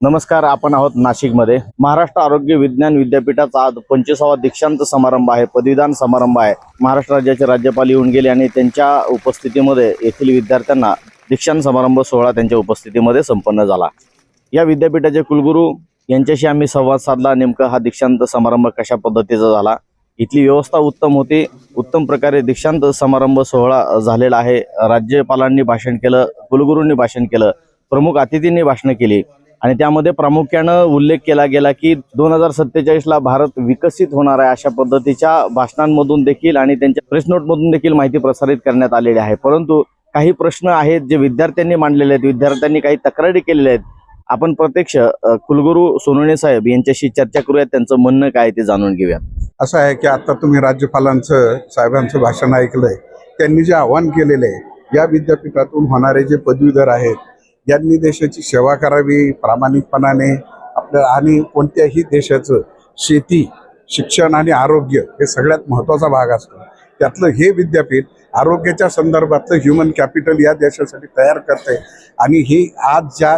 नमस्कार, आपण आहोत नाशिकमध्ये। महाराष्ट्र आरोग्य विज्ञान विद्यापीठाचा आज 25वा दीक्षांत समारंभ आहे, पदवीदान समारंभ आहे। महाराष्ट्र राज्याचे राज्यपाल येऊन गेले आणि त्यांच्या उपस्थितीमध्ये येथील विद्यार्थ्यांना दीक्षांत समारंभ सोहळा त्यांच्या उपस्थितीमध्ये संपन्न झाला। या विद्यापीठाचे कुलगुरू यांच्याशी आम्ही संवाद साधला। नेमका हा दीक्षांत समारंभ कशा पद्धतीचा झाला, इथली व्यवस्था उत्तम होती, उत्तम प्रकारे दीक्षांत समारंभ सोहळा झालेला आहे। राज्यपालांनी भाषण केलं, कुलगुरूंनी भाषण केलं, प्रमुख अतिथींनी भाषण केली आणि त्यामध्ये प्रामुख्याने उल्लेख केला गेला की 2047 ला भारत विकसित होणार आहे अशा पद्धतीच्या भाषणांमधून देखील आणि त्यांच्या प्रेस नोटमधून देखील माहिती प्रसारित करण्यात आलेली आहे। परंतु काही प्रश्न आहेत जे विद्यार्थ्यांनी मांडलेले आहेत, विद्यार्थ्यांनी काही तक्रारी केलेल्या आहेत। आपण प्रत्यक्ष कुलगुरू सोनवणे साहेब यांच्याशी चर्चा करूयात, त्यांचं म्हणणं काय ते जाणून घेऊयात। असं आहे की आता तुम्ही राज्यपालांचं साहेबांचं भाषण ऐकलंय, त्यांनी जे आवाहन केलेलं आहे या विद्यापीठातून होणारे जे पदवीधर आहेत यांनी देशाची सेवा करावी प्रामाणिकपणाने आपल्या, आणि कोणत्याही देशाचं शेती, शिक्षण आणि आरोग्य हे सगळ्यात महत्त्वाचा भाग असतो। त्यातलं हे विद्यापीठ आरोग्याच्या संदर्भातलं ह्युमन कॅपिटल या देशासाठी तयार करते आणि ही आज ज्या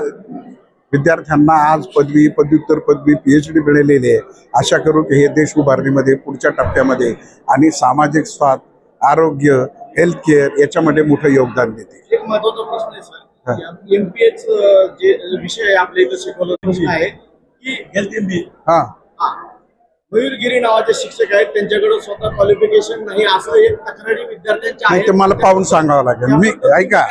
विद्यार्थ्यांना आज पदवी, पदव्युत्तर पदवी, PhD मिळालेली आहे, आशा करू की हे देश उभारणीमध्ये पुढच्या टप्प्यामध्ये आणि सामाजिक स्वास्थ्य, आरोग्य, हेल्थ केअर याच्यामध्ये मोठं योगदान देते। एक महत्त्वाचा प्रश्न आहे सर, MPH जे विषय आपल्या इथं शिकवला प्रश्न आहे की हेल्थ MBA मयूरगिरी नावाचे शिक्षक आहेत, त्यांच्याकडे स्वतः क्वालिफिकेशन नाही असं एक तक्रारी विद्यार्थ्यांच्या नाही, ते मला पाहून सांगावं लागेल। मी ऐका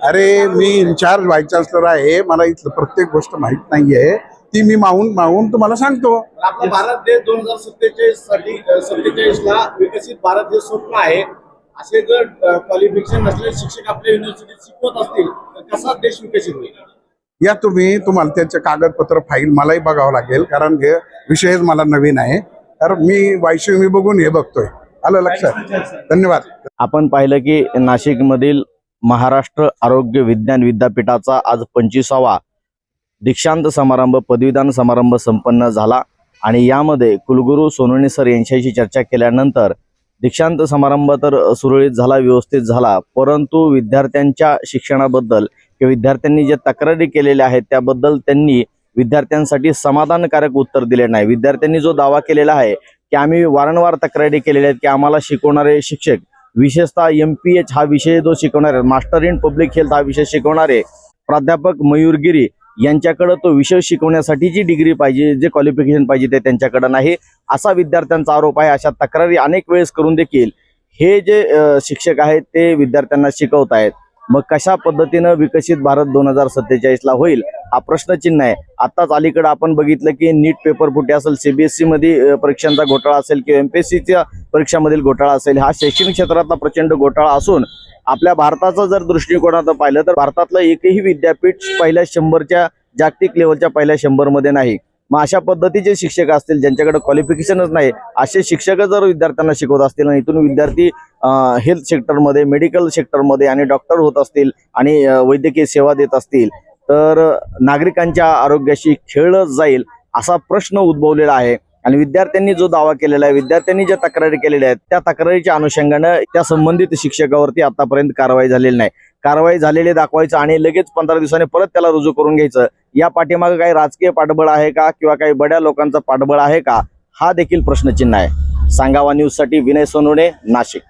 अरे मी इन्चार्ज व्हाईस चान्सलर आहे, मला इथलं प्रत्येक गोष्ट माहित नाहीये, ती मी माहून तुम्हाला सांगतो। आपला भारत देश 2047 ला विकसित भारत हे स्वप्न आहे। असे जर क्वालिफिकेशन नसलेले शिक्षक आपल्या युनिव्हर्सिटीत शिकवत असतील तर कसा देश विकसित होईल? या तुम्हाला त्याचे कागदपत्र फाईल मलाही बघावं लागेल, कारण हे विषयच मला नवीन आहे। तर मी वायशिव मी बघून हे बघतोय, आलं लक्षात। धन्यवाद। आपण पाहिलं की नाशिकमधील महाराष्ट्र आरोग्य विज्ञान विद्यापीठाचा आज 25वा दीक्षांत समारंभ, पदवीदान समारंभ संपन्न झाला आणि यामध्ये कुलगुरू सोनवणे सर यांच्याशी चर्चा केल्यानंतर दीक्षांत समारंभ तर सुरळीत झाला, व्यवस्थित झाला, परंतु विद्यार्थ्यांच्या शिक्षणाबद्दल किंवा विद्यार्थ्यांनी जे तक्रारी केलेल्या आहेत त्याबद्दल त्यांनी विद्यार्थ्यांसाठी समाधानकारक उत्तर दिले नाही। विद्यार्थ्यांनी जो दावा केलेला आहे की आम्ही वारंवार तक्रारी केलेल्या आहेत की आम्हाला शिकवणारे शिक्षक, विशेषतः MPH हा विषय जो शिकवणारे, मास्टर इन पब्लिक हेल्थ हा विषय शिकवणारे प्राध्यापक मयूरगिरी यांच्याकडे तो विषय शिकवण्यासाठी जी डिग्री पाहिजे, जे क्वालिफिकेशन पाहिजे ते त्यांच्याकडे नाही असा विद्यार्थ्यांचा आरोप आहे। अशा तक्रारी अनेक वेळेस करून देखील हे जे शिक्षक आहेत ते विद्यार्थ्यांना शिकवत आहेत। मग कशा पद्धतीनं विकसित भारत 2047 ला होईल हा प्रश्नचिन्ह आहे। आताच अलीकडे आपण बघितलं की नीट पेपर फुटे असेल, CBSE मध्ये परीक्षांचा घोटाळा असेल किंवा MPSCच्या परीक्षांमधील घोटाळा असेल, हा शैक्षणिक क्षेत्रातला प्रचंड घोटाळा असून आपल्या भारताचा जर दृष्टिकोनात पाहिलं तर भारतातलं एकही विद्यापीठ पहिल्या 100च्या जागतिक लेवलच्या पहिल्या 100 मध्ये नाही। मग अशा पद्धतीचे शिक्षक असतील ज्यांच्याकडे क्वालिफिकेशनच नाही, असे शिक्षक जर विद्यार्थ्यांना शिकवत असतील आणि इथून विद्यार्थी हेल्थ सेक्टरमध्ये, मेडिकल सेक्टरमध्ये आणि डॉक्टर होत असतील आणि वैद्यकीय सेवा देत असतील तर नागरिकांच्या आरोग्याशी खेळलं जाईल असा प्रश्न उद्भवलेला आहे। आणि विद्यार्थ्यांनी जो दावा केलेला आहे, विद्यार्थ्यांनी ज्या तक्रारी केलेल्या आहेत त्या तक्रारीच्या अनुषंगाने त्या संबंधित शिक्षकावरती आतापर्यंत कारवाई झालेली नाही। कारवाई झालेली दाखवायचं आणि लगेच 15 दिवसांनी परत त्याला रुजू करून घ्यायचं, या पाठीमागे काही राजकीय पाठबळ आहे का किंवा काही बड्या लोकांचं पाठबळ आहे का, हा देखील प्रश्नचिन्ह आहे। सांगावा न्यूज साठी विनय सोनवणे, नाशिक।